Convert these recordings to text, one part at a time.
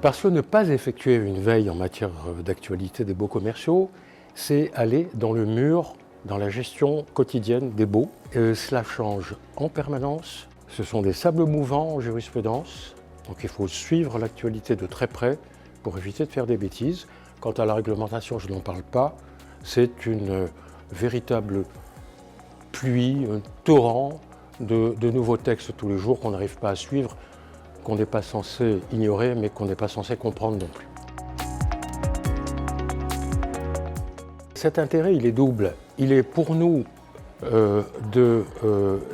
Parce que ne pas effectuer une veille en matière d'actualité des baux commerciaux, c'est aller dans le mur, dans la gestion quotidienne des baux. Cela change en permanence. Ce sont des sables mouvants en jurisprudence. Donc il faut suivre l'actualité de très près pour éviter de faire des bêtises. Quant à la réglementation, je n'en parle pas. C'est une véritable pluie, un torrent de nouveaux textes tous les jours qu'on n'arrive pas à suivre, qu'on n'est pas censé ignorer, mais qu'on n'est pas censé comprendre non plus. Cet intérêt, il est double. Il est pour nous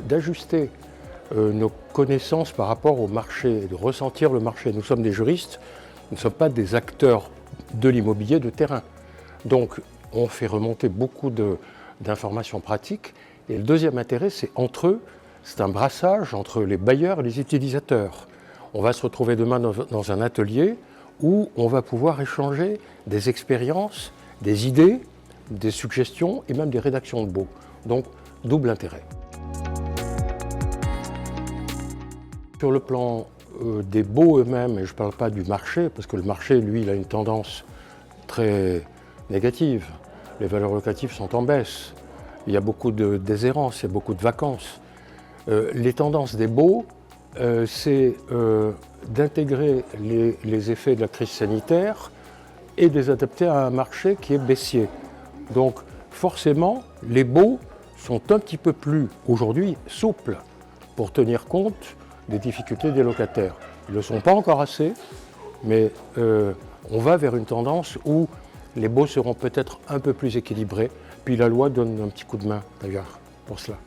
d'ajuster nos connaissances par rapport au marché, de ressentir le marché. Nous sommes des juristes, nous ne sommes pas des acteurs de l'immobilier de terrain. Donc, on fait remonter beaucoup d'informations pratiques. Et le deuxième intérêt, c'est entre eux, c'est un brassage entre les bailleurs et les utilisateurs. On va se retrouver demain dans un atelier où on va pouvoir échanger des expériences, des idées, des suggestions et même des rédactions de baux. Donc, double intérêt. Sur le plan des baux eux-mêmes, et je ne parle pas du marché, parce que le marché, lui, il a une tendance très négative. Les valeurs locatives sont en baisse. Il y a beaucoup de déshérence, il y a beaucoup de vacances. Les tendances des baux, c'est d'intégrer les effets de la crise sanitaire et de les adapter à un marché qui est baissier. Donc forcément, les baux sont un petit peu plus, aujourd'hui, souples pour tenir compte des difficultés des locataires. Ils ne le sont pas encore assez, mais on va vers une tendance où les baux seront peut-être un peu plus équilibrés. Puis la loi donne un petit coup de main, d'ailleurs, pour cela.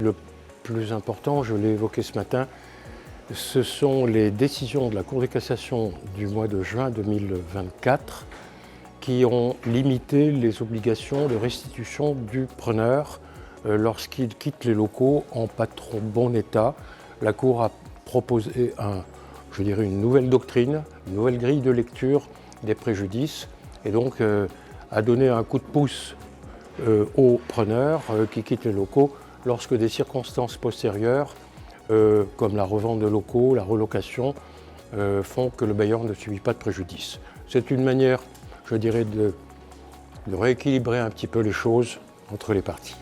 Le plus important, je l'ai évoqué ce matin, ce sont les décisions de la Cour de cassation du mois de juin 2024 qui ont limité les obligations de restitution du preneur lorsqu'il quitte les locaux en pas trop bon état. La Cour a proposé une nouvelle doctrine, une nouvelle grille de lecture des préjudices et donc a donné un coup de pouce aux preneurs qui quittent les locaux lorsque des circonstances postérieures, comme la revente de locaux, la relocation, font que le bailleur ne subit pas de préjudice. C'est une manière, je dirais, de rééquilibrer un petit peu les choses entre les parties.